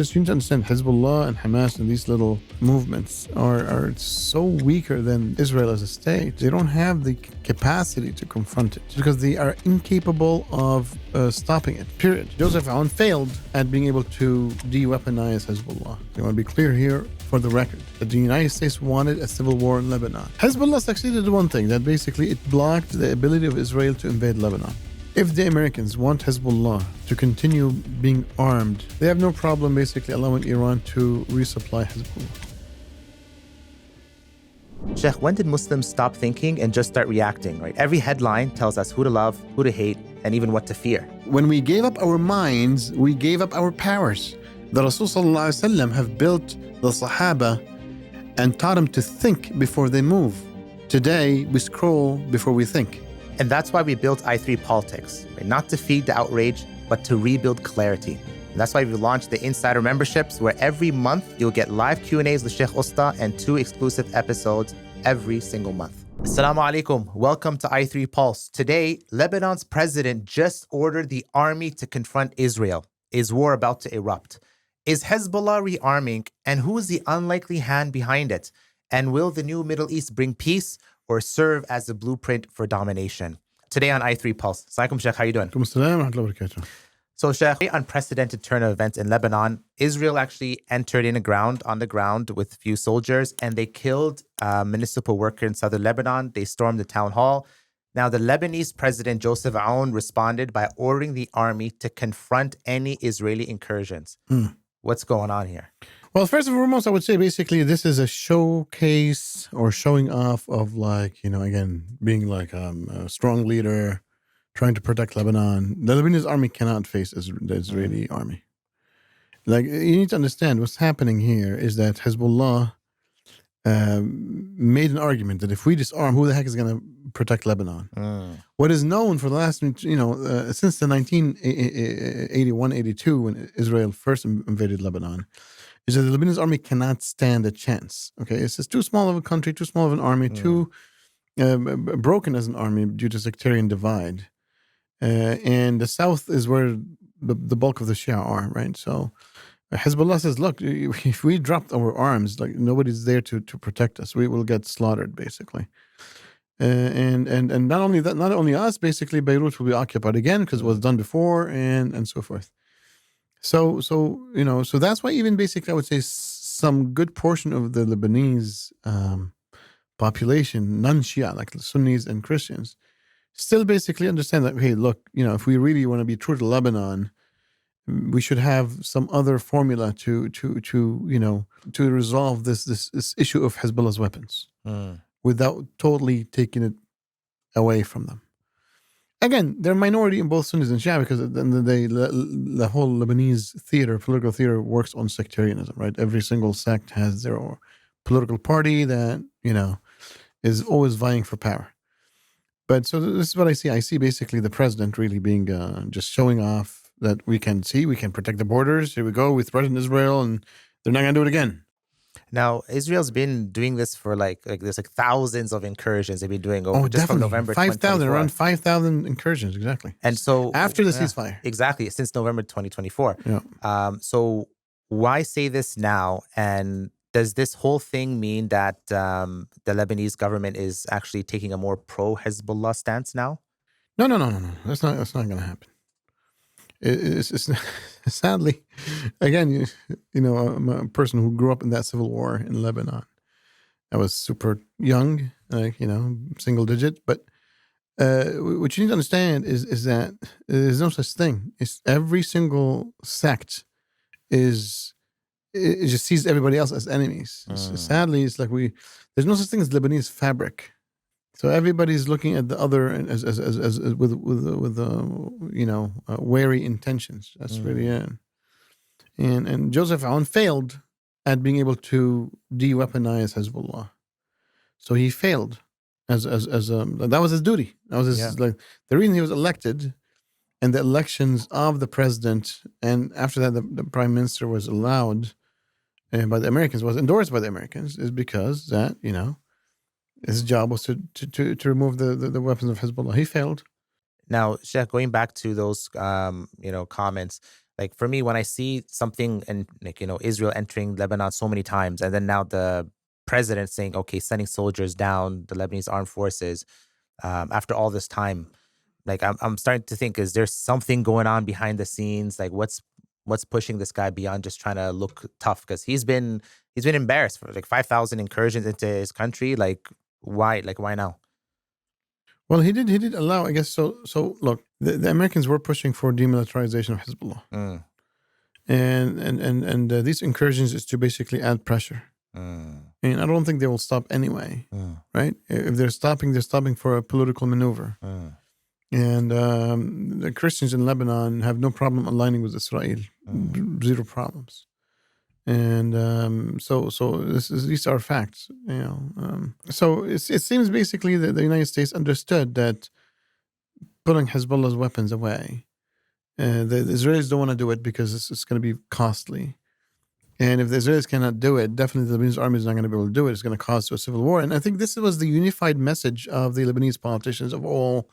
Just you need to understand Hezbollah and Hamas and these little movements are so weaker than Israel as a state. They don't have the capacity to confront it because they are incapable of stopping it, period. Joseph Aoun failed at being able to de-weaponize Hezbollah. I want to be clear here for the record that the United States wanted a civil war in Lebanon. Hezbollah succeeded in one thing, that basically it blocked the ability of Israel to invade Lebanon. If the Americans want Hezbollah to continue being armed, they have no problem basically allowing Iran to resupply Hezbollah. Sheikh, when did Muslims stop thinking and just start reacting, right? Every headline tells us who to love, who to hate, and even what to fear. When we gave up our minds, we gave up our powers. The Rasul Sallallahu Alaihi Wasallam have built the Sahaba and taught them to think before they move. Today, we scroll before we think. And that's why we built i3 Politics, right? Not to feed the outrage, but to rebuild clarity. And that's why we launched the Insider memberships, where every month you'll get live Q&As with Sheikh Usta and 2 exclusive episodes every single month. Assalamu alaikum. Welcome to i3 Pulse. Today, Lebanon's president just ordered the army to confront Israel. Is war about to erupt? Is Hezbollah rearming? And who is the unlikely hand behind it? And will the new Middle East bring peace or serve as a blueprint for domination? Today on i3 Pulse. Assalamu Sheikh, how you doing? So Sheikh, unprecedented turn of events in Lebanon. Israel actually entered on the ground with a few soldiers, and they killed a municipal worker in Southern Lebanon. They stormed the town hall. Now, the Lebanese president, Joseph Aoun, responded by ordering the army to confront any Israeli incursions. What's going on here? Well, first and foremost, I would say basically this is a showcase or showing off of again, being like a strong leader, trying to protect Lebanon. The Lebanese army cannot face the Israeli army. Like, you need to understand what's happening here is that Hezbollah made an argument that if we disarm, who the heck is going to protect Lebanon? What is known for the last, since the 1981-82, when Israel first invaded Lebanon, is that the Lebanese army cannot stand a chance. Okay, it's just too small of a country, too small of an army, too broken as an army due to sectarian divide. And the south is where the bulk of the Shia are, right? So Hezbollah says, look, if we drop our arms, like nobody's there to protect us. We will get slaughtered, basically. And not only that, not only us, basically Beirut will be occupied again because it was done before, and so forth. So that's why even basically I would say some good portion of the Lebanese population, non-Shia, like the Sunnis and Christians, still basically understand that, hey, look, if we really want to be true to Lebanon, we should have some other formula to resolve this issue of Hezbollah's weapons without totally taking it away from them. Again, they're a minority in both Sunnis and Shia because at the end of the day, the whole Lebanese political theater works on sectarianism, right? Every single sect has their own political party that, is always vying for power. But so this is what I see. I see basically the president really being just showing off that we can protect the borders. Here we go. We threaten Israel and they're not going to do it again. Now, Israel's been doing this for there's thousands of incursions they've been doing over just from November 5,000, around 5,000 incursions, exactly. And so after the ceasefire. Exactly, since November 2024. Yeah. So why say this now? And does this whole thing mean that the Lebanese government is actually taking a more pro-Hezbollah stance now? No. That's not going to happen. It's sadly, again, I'm a person who grew up in that civil war in Lebanon. I was super young, single digit. But what you need to understand is that there's no such thing. It's every single sect it just sees everybody else as enemies. Sadly, it's like there's no such thing as Lebanese fabric. So everybody's looking at the other as with wary intentions. That's really it. And Joseph Aoun failed at being able to de-weaponize Hezbollah. So he failed that was his duty. That was his the reason he was elected, and the elections of the president, and after that the prime minister was allowed by the Americans, was endorsed by the Americans, is because that his job was to remove the weapons of Hezbollah. He failed. Now, Sheikh, going back to those comments, Like for me, when I see something and Israel entering Lebanon so many times, and then now the president saying, okay, sending soldiers down, the Lebanese armed forces, after all this time, like I'm starting to think, is there something going on behind the scenes? Like what's pushing this guy beyond just trying to look tough? Because he's been embarrassed for like 5,000 incursions into his country. Like why now? Well, he did allow, I guess. So look, the Americans were pushing for demilitarization of Hezbollah, Mm, and these incursions is to basically add pressure. mm, And I don't think they will stop anyway, mm, right? If they're stopping for a political maneuver. mm, And the Christians in Lebanon have no problem aligning with Israel, mm, zero problems. And so these are facts, So it seems basically that the United States understood that pulling Hezbollah's weapons away, the Israelis don't want to do it because it's going to be costly. And if the Israelis cannot do it, definitely the Lebanese army is not going to be able to do it. It's going to cause a civil war. And I think this was the unified message of the Lebanese politicians of all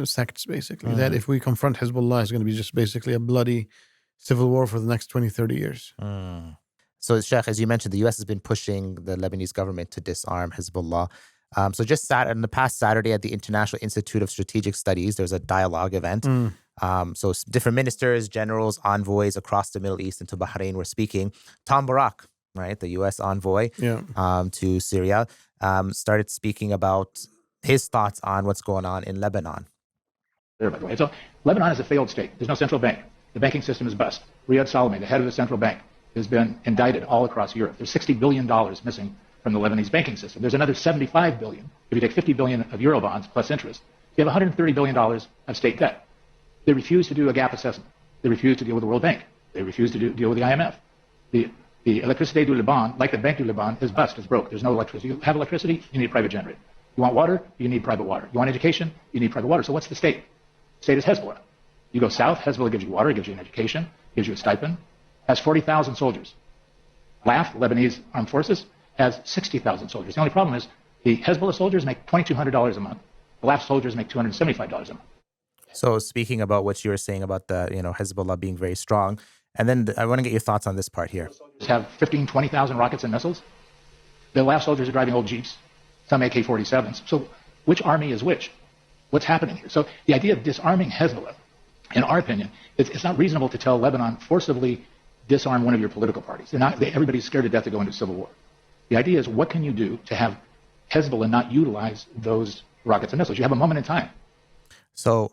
sects, basically, that if we confront Hezbollah, it's going to be just basically a bloody civil war for the next 20, 30 years. So, Sheikh, as you mentioned, the U.S. has been pushing the Lebanese government to disarm Hezbollah. So just on the past Saturday at the International Institute of Strategic Studies, there was a dialogue event. So different ministers, generals, envoys across the Middle East and to Bahrain were speaking. Tom Barrack, right, the U.S. envoy to Syria, started speaking about his thoughts on what's going on in Lebanon. There, by the way. So Lebanon is a failed state. There's no central bank. The banking system is bust. Riyad Salameh, the head of the central bank, has been indicted all across Europe. There's $60 billion missing from the Lebanese banking system. There's another $75 billion. If you take $50 billion of Euro bonds plus interest, you have $130 billion of state debt. They refuse to do a gap assessment. They refuse to deal with the World Bank. They refuse to deal with the IMF. The Electricité du Liban, like the Bank du Liban, is bust, is broke. There's no electricity. You have electricity, you need a private generator. You want water, you need private water. You want education, you need private water. So what's the state? The state is Hezbollah. You go south, Hezbollah gives you water, gives you an education, gives you a stipend, has 40,000 soldiers. LAF, Lebanese Armed Forces, has 60,000 soldiers. The only problem is the Hezbollah soldiers make $2,200 a month. The LAF soldiers make $275 a month. So speaking about what you were saying about the Hezbollah being very strong, and then I want to get your thoughts on this part here. Soldiers have 15,000, 20,000 rockets and missiles. The LAF soldiers are driving old Jeeps, some AK-47s. So which army is which? What's happening here? So the idea of disarming Hezbollah, in our opinion, it's not reasonable to tell Lebanon forcibly disarm one of your political parties. Everybody's scared to death to go into civil war. The idea is, what can you do to have Hezbollah not utilize those rockets and missiles? You have a moment in time. So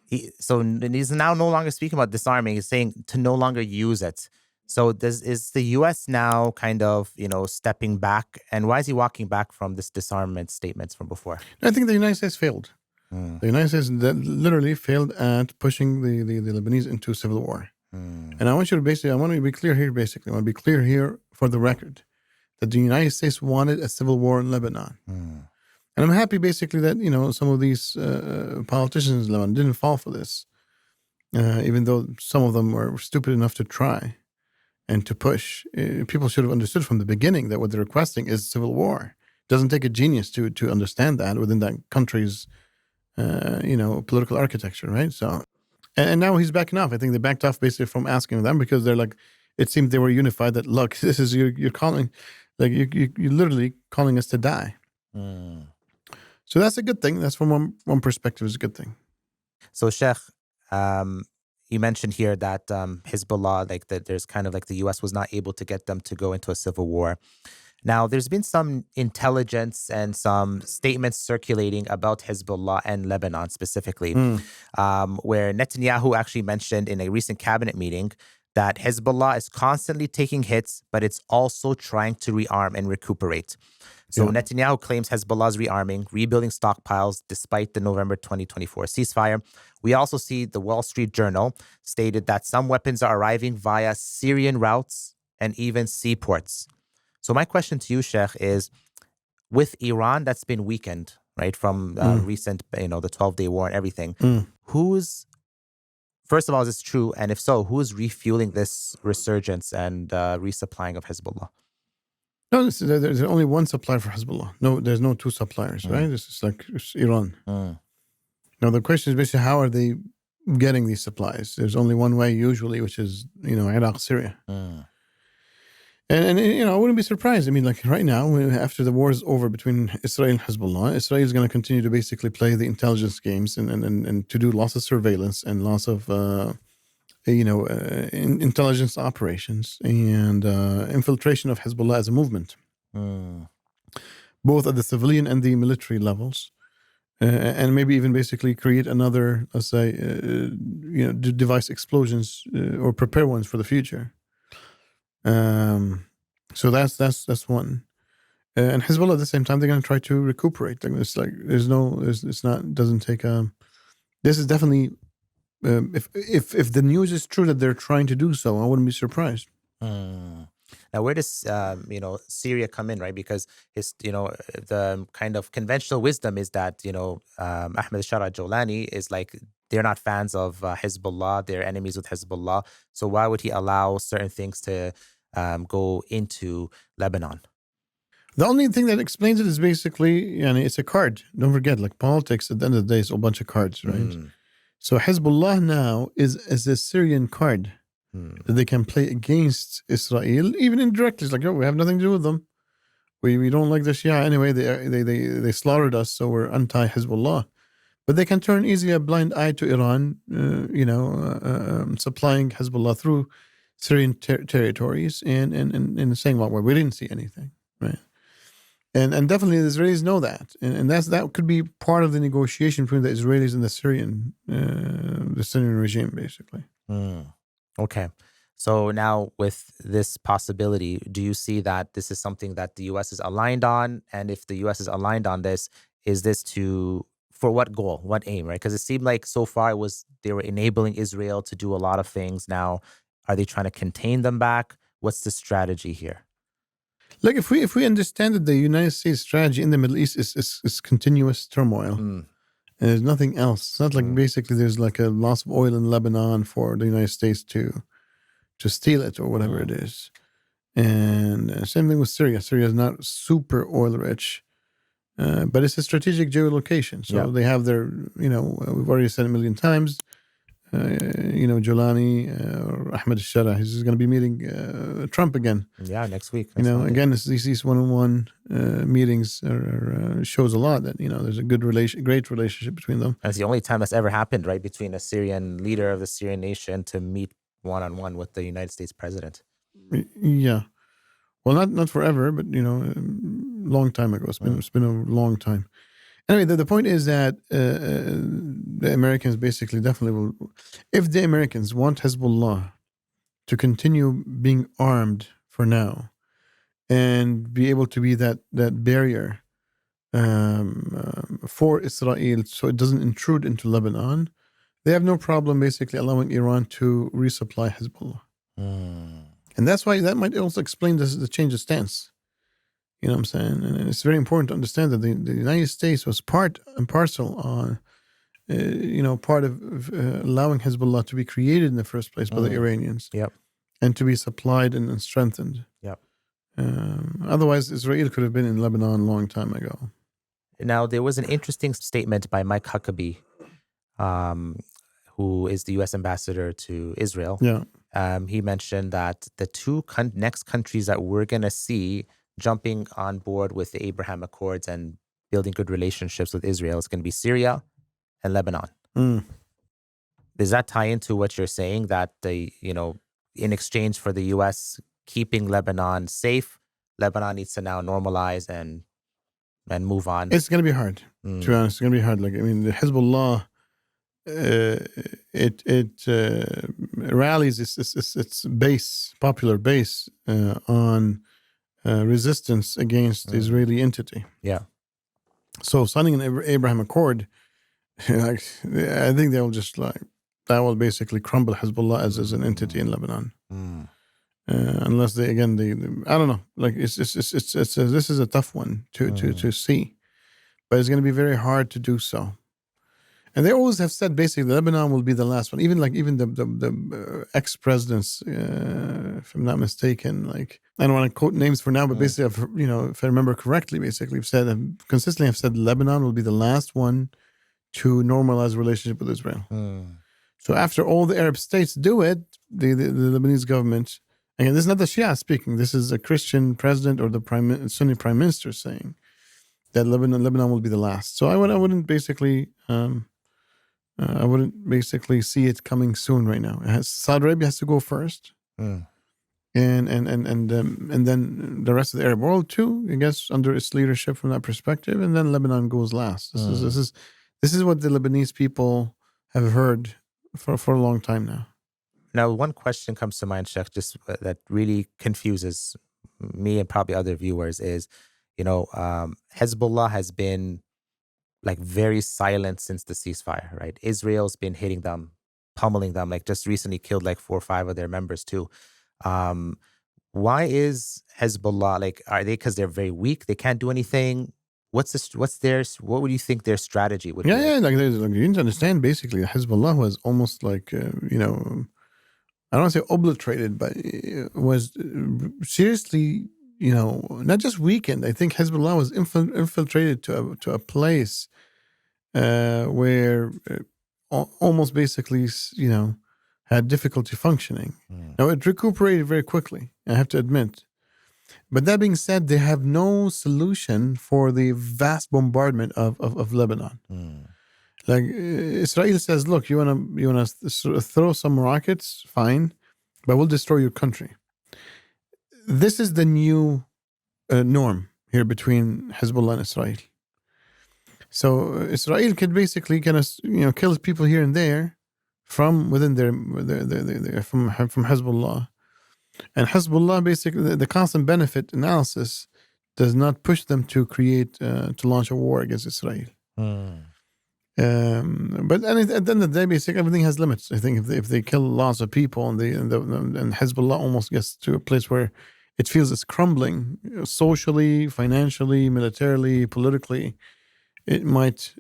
he's now no longer speaking about disarming. He's saying to no longer use it. So is the U.S. now kind of, stepping back? And why is he walking back from this disarmament statements from before? I think the United States failed. The United States literally failed at pushing the Lebanese into civil war. And I want to be clear here, basically. I want to be clear here for the record that the United States wanted a civil war in Lebanon. And I'm happy, basically, that, some of these politicians in Lebanon didn't fall for this, even though some of them were stupid enough to try and to push. People should have understood from the beginning that what they're requesting is civil war. It doesn't take a genius to understand that within that country's, political architecture, right? So, and now he's backing off. I think they backed off basically from asking them because they're like, it seemed they were unified that, look, this is you're calling, like you're literally calling us to die. So that's a good thing. That's from one perspective is a good thing. So Sheikh, you mentioned here that Hezbollah, like that, there's kind of like the U.S. was not able to get them to go into a civil war. Now, there's been some intelligence and some statements circulating about Hezbollah and Lebanon specifically, where Netanyahu actually mentioned in a recent cabinet meeting that Hezbollah is constantly taking hits, but it's also trying to rearm and recuperate. So Netanyahu claims Hezbollah is rearming, rebuilding stockpiles despite the November 2024 ceasefire. We also see the Wall Street Journal stated that some weapons are arriving via Syrian routes and even seaports. So my question to you, Sheikh, is with Iran that's been weakened, right, from recent, the 12-day war and everything, first of all, is this true? And if so, who is refueling this resurgence and resupplying of Hezbollah? No, there's only one supplier for Hezbollah. No, there's no two suppliers, right? It's Iran. Now, the question is basically, how are they getting these supplies. There's only one way usually, which is, Iraq, Syria. And I wouldn't be surprised. I mean, like right now, after the war is over between Israel and Hezbollah, Israel is going to continue to basically play the intelligence games and to do lots of surveillance and lots of, intelligence operations and infiltration of Hezbollah as a movement, both at the civilian and the military levels. And maybe even basically create another, let's say, device explosions or prepare ones for the future. So that's one. And Hezbollah at the same time, they're going to try to recuperate. It's like doesn't take this is definitely if the news is true that they're trying to do so, I wouldn't be surprised. Now, where does Syria come in, right? Because the kind of conventional wisdom is that Ahmed Shara Jolani is like they're not fans of Hezbollah, they're enemies with Hezbollah. So why would he allow certain things to go into Lebanon? The only thing that explains it is basically, it's a card. Don't forget, like politics at the end of the day is a bunch of cards, right? So Hezbollah now is a Syrian card. That they can play against Israel, even indirectly. It's like, we have nothing to do with them. We don't like the Shia anyway. They slaughtered us, so we're anti-Hezbollah. But they can turn easily a blind eye to Iran, supplying Hezbollah through Syrian territories and saying, well, we didn't see anything, right? And definitely the Israelis know that, and that could be part of the negotiation between the Israelis and the Syrian regime, basically. Okay. So now with this possibility, do you see that this is something that the U.S. is aligned on? And if the U.S. is aligned on this, is this for what goal, what aim, right? Because it seemed like so far they were enabling Israel to do a lot of things. Now, are they trying to contain them back? What's the strategy here? Look, if we understand that the United States strategy in the Middle East is continuous turmoil, and there's nothing else. It's not like basically there's like a loss of oil in Lebanon for the United States to steal it or whatever it is. And same thing with Syria. Syria is not super oil rich, but it's a strategic geolocation. So they have their, we've already said a million times, Jolani or Ahmed Shara, he's going to be meeting Trump again. Yeah, next week. Again, these one-on-one meetings shows a lot that, there's a great relationship between them. That's the only time that's ever happened, right? Between a Syrian leader of the Syrian nation to meet one-on-one with the United States president. Yeah. Well, not forever, but, long time ago. It's been a long time. Anyway, the point is that the Americans basically definitely will, if the Americans want Hezbollah to continue being armed for now and be able to be that barrier for Israel so it doesn't intrude into Lebanon, they have no problem basically allowing Iran to resupply Hezbollah. And that's why that might also explain the change of stance. You know what I'm saying? And it's very important to understand that the United States was part and parcel on, part of allowing Hezbollah to be created in the first place by the Iranians. Yep. And to be supplied and strengthened. Yep. Otherwise, Israel could have been in Lebanon a long time ago. Now, there was an interesting statement by Mike Huckabee, who is the U.S. ambassador to Israel. Yeah. He mentioned that the two next countries that we're going to see jumping on board with the Abraham Accords and building good relationships with Israel is going to be Syria and Lebanon. Does that tie into what you're saying, that in exchange for the U.S. keeping Lebanon safe, Lebanon needs to now normalize and move on? It's going to be hard. To be honest, it's going to be hard. Like, I mean, the Hezbollah, it rallies its popular base on resistance against the Israeli entity. Yeah. So signing an Abraham Accord, I think they'll just that will basically crumble Hezbollah as an entity in Lebanon. Unless they I don't know. Like it's this is a tough one to see, but it's going to be very hard to do so. And they always have said basically Lebanon will be the last one. Even the ex-presidents, if I'm not mistaken, like I don't want to quote names for now, but basically, if I remember correctly, basically consistently have said Lebanon will be the last one to normalize relationship with Israel. So after all the Arab states do it, the Lebanese government, again, this is not the Shia speaking, this is a Christian president or the Sunni prime minister saying that Lebanon will be the last. So I wouldn't basically see it coming soon right now. Saudi Arabia has to go first. And then the rest of the Arab world too, I guess, under its leadership from that perspective, and then Lebanon goes last. This is what the Lebanese people have heard for a long time now. Now, one question comes to mind, Sheikh, just that really confuses me and probably other viewers is, Hezbollah has been like very silent since the ceasefire, right? Israel's been hitting them, pummeling them, like just recently killed like 4 or 5 of their members too. Why is Hezbollah, like, are they because they're very weak? They can't do anything? What would you think their strategy would be? Yeah, like you need to understand, basically, Hezbollah was almost like, I don't want to say obliterated, but it was seriously, not just weakened. I think Hezbollah was infiltrated to a place where almost basically, had difficulty functioning. Now, it recuperated very quickly, I have to admit. But that being said, they have no solution for the vast bombardment of Lebanon. Like Israel says, look, you wanna throw some rockets, fine, but we'll destroy your country. This is the new norm here between Hezbollah and Israel. So Israel could basically kind of kill people here and there from within their from Hezbollah. And Hezbollah, basically, the constant benefit analysis does not push them to to launch a war against Israel. But at the end of the day, basically, everything has limits. I think if they kill lots of people and Hezbollah almost gets to a place where it feels it's crumbling socially, financially, militarily, politically, it might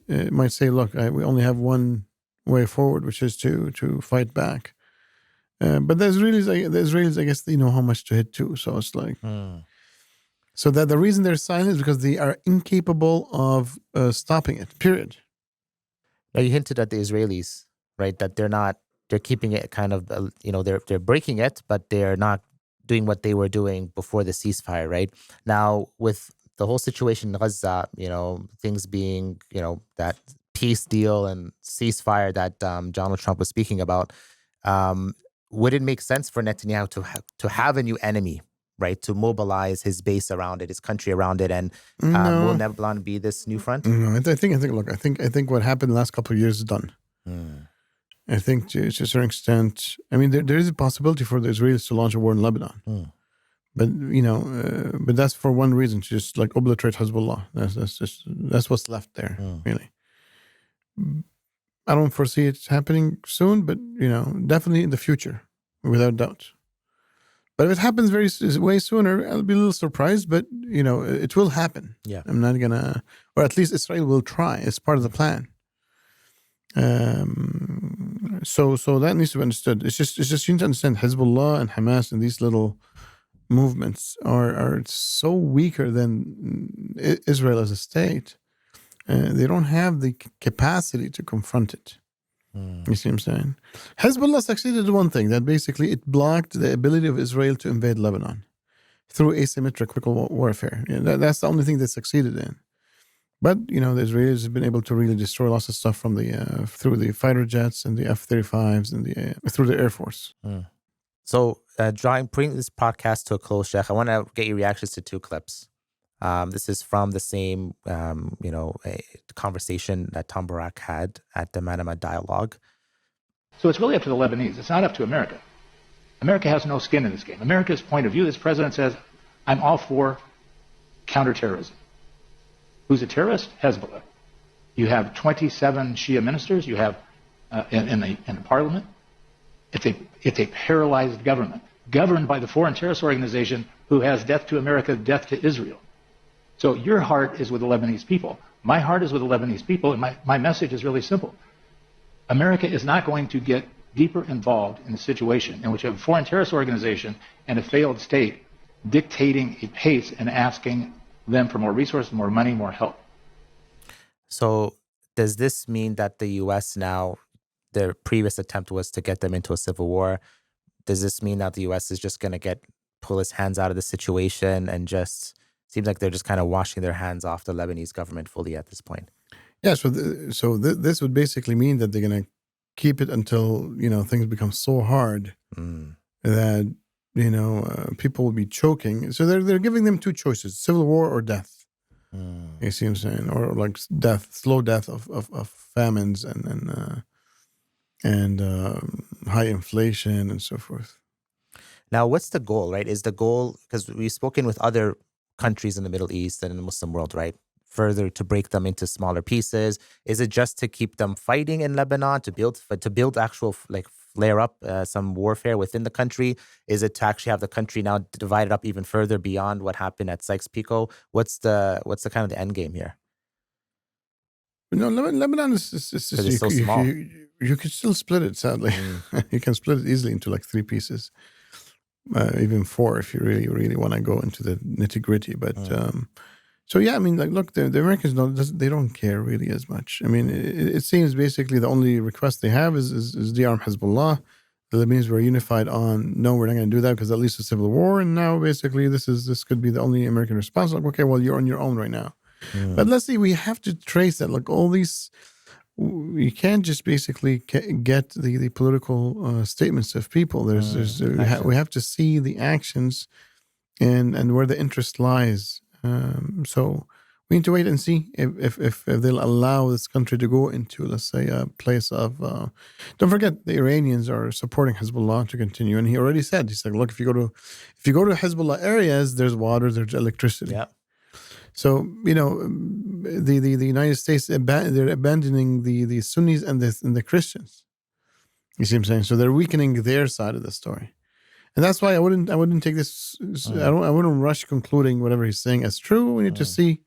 say, look, we only have one way forward, which is to fight back. But the Israelis, I guess, they know how much to hit too. So it's like, so that the reason they're silent is because they are incapable of stopping it. Period. Now, you hinted at the Israelis, right? That they're keeping it kind of, they're breaking it, but they're not doing what they were doing before the ceasefire, right? Now, with the whole situation in Gaza, things being, that peace deal and ceasefire that Donald Trump was speaking about, would it make sense for Netanyahu to have a new enemy, right? To mobilize his base around it, his country around it, and will Lebanon be this new front? No, I think what happened the last couple of years is done. I think to a certain extent, I mean, there is a possibility for the Israelis to launch a war in Lebanon, but but that's for one reason, to just like obliterate Hezbollah. That's what's left there, really. I don't foresee it happening soon, but definitely in the future, without doubt. But if it happens way sooner, I'll be a little surprised. But it will happen. Yeah, I'm not gonna, or at least Israel will try. It's part of the plan. So that needs to be understood. It's just you need to understand Hezbollah and Hamas and these little movements are so weaker than Israel as a state. They don't have the capacity to confront it. You see what I'm saying? Hezbollah succeeded in one thing, that basically it blocked the ability of Israel to invade Lebanon through asymmetrical warfare. That's the only thing they succeeded in. But the Israelis have been able to really destroy lots of stuff from through the fighter jets and the F-35s and through the Air Force. So, bringing this podcast to a close, Sheikh, I want to get your reactions to 2 clips. This is from the same, a conversation that Tom Barrack had at the Manama Dialogue. So it's really up to the Lebanese. It's not up to America. America has no skin in this game. America's point of view, this president says, I'm all for counterterrorism. Who's a terrorist? Hezbollah. You have 27 Shia ministers. You have in the parliament. It's a paralyzed government, governed by the foreign terrorist organization who has death to America, death to Israel. So your heart is with the Lebanese people. My heart is with the Lebanese people, and my message is really simple. America is not going to get deeper involved in a situation in which you have a foreign terrorist organization and a failed state dictating a pace and asking them for more resources, more money, more help. So does this mean that the U.S. now their previous attempt was to get them into a civil war. Does this mean that the U.S. is just going to pull its hands out of the situation and just seems like they're just kind of washing their hands off the Lebanese government fully at this point? Yeah, this would basically mean that they're going to keep it until, things become so hard that, people will be choking. So they're giving them two choices, civil war or death. You see what I'm saying? Or like death, slow death of famines and high inflation and so forth. Now, what's the goal, right? Is the goal, because we've spoken with other countries in the Middle East and in the Muslim world, right? Further to break them into smaller pieces. Is it just to keep them fighting in Lebanon, to build actual flare up some warfare within the country? Is it to actually have the country now divided up even further beyond what happened at Sykes-Picot? What's the kind of the end game here? Lebanon is so small. You could still split it, sadly. You can split it easily into like 3 pieces, even 4 if you really want to go into the nitty gritty. But so yeah, I mean, look, the Americans don't care really as much. I mean, it seems basically the only request they have is de-arm Hezbollah. The Lebanese were unified on, no, we're not going to do that because that leads to civil war. And now basically this could be the only American response. Like, okay, well, you're on your own right now. But let's see, we have to trace that. Like all these, you can't just basically get the political statements of people. We have to see the actions and where the interest lies. So we need to wait and see if they'll allow this country to go into, let's say, a place of. Don't forget, the Iranians are supporting Hezbollah to continue, and he already said, he's like, look, if you go to Hezbollah areas, there's water, there's electricity. Yeah. So the United States they're abandoning the Sunnis and the Christians. You see what I'm saying? So they're weakening their side of the story. And that's why I wouldn't take this. I wouldn't rush concluding whatever he's saying as true. We need to see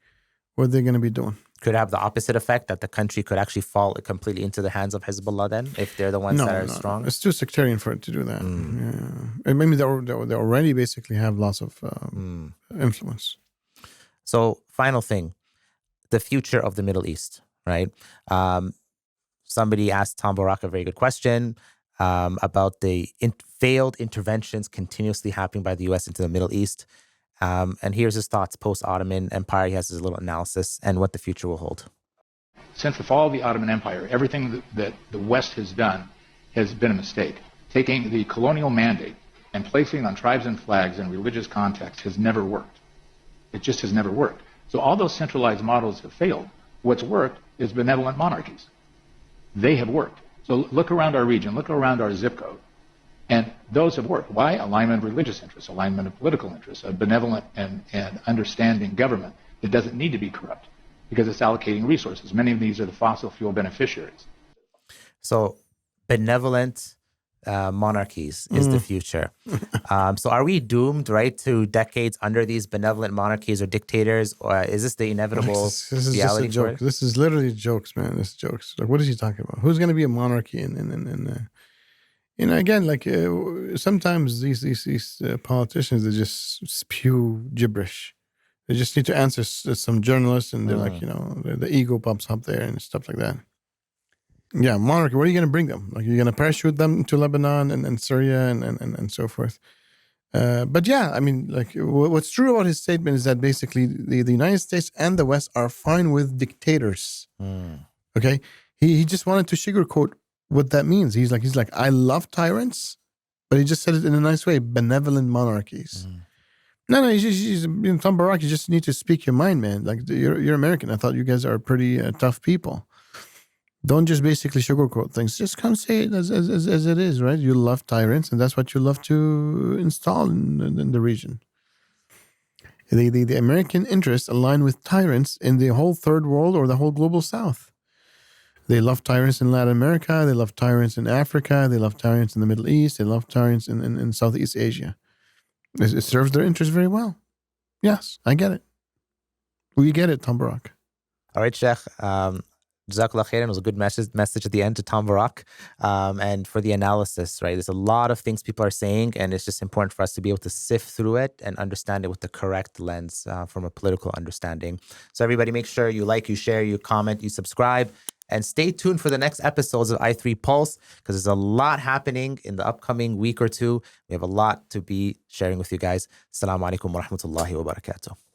what they're going to be doing. Could have the opposite effect, that the country could actually fall completely into the hands of Hezbollah then, if they're the ones that are strong. It's too sectarian for it to do that. Yeah. And maybe they already basically have lots of influence. So, final thing, the future of the Middle East, right? Somebody asked Tom Barrack a very good question about the failed interventions continuously happening by the U.S. into the Middle East. And here's his thoughts post-Ottoman Empire. He has his little analysis and what the future will hold. Since the fall of the Ottoman Empire, everything that the West has done has been a mistake. Taking the colonial mandate and placing it on tribes and flags in religious context has never worked. It just has never worked. So all those centralized models have failed. What's worked is benevolent monarchies. They have worked. So look around our region, look around our zip code, and those have worked. Why? Alignment of religious interests, alignment of political interests, a benevolent and understanding government that doesn't need to be corrupt because it's allocating resources. Many of these are the fossil fuel beneficiaries. So benevolent monarchies is the future. So are we doomed, right, to decades under these benevolent monarchies or dictators? Or is this the inevitable This is reality just a joke. This is literally jokes, man. This is jokes. Like, what is he talking about? Who's going to be a monarchy? Again, like sometimes these politicians, they just spew gibberish. They just need to answer some journalists, and they're like, the ego pops up there and stuff like that. Yeah, monarchy. Where are you going to bring them? Like, you're going to parachute them to Lebanon and Syria and so forth. But yeah, I mean, like, what's true about his statement is that basically the United States and the West are fine with dictators. Okay, he just wanted to sugarcoat what that means. He's like, I love tyrants, but he just said it in a nice way. Benevolent monarchies. No, Tom Barrack, you just need to speak your mind, man. Like, you're American. I thought you guys are pretty tough people. Don't just basically sugarcoat things. Just come say it as it is, right? You love tyrants, and that's what you love to install in the region. The American interests align with tyrants in the whole third world or the whole global south. They love tyrants in Latin America. They love tyrants in Africa. They love tyrants in the Middle East. They love tyrants in Southeast Asia. It serves their interests very well. Yes, I get it. We get it, Tom Barrack. All right, Sheikh. Jazakallah khairan. It was a good message at the end to Tom Barrack, and for the analysis, right? There's a lot of things people are saying, and it's just important for us to be able to sift through it and understand it with the correct lens from a political understanding. So everybody, make sure you like, you share, you comment, you subscribe, And stay tuned for the next episodes of i3 Pulse, because there's a lot happening in the upcoming week or two. We have a lot to be sharing with you guys. Assalamu alaikum wa rahmatullahi wa barakatuh.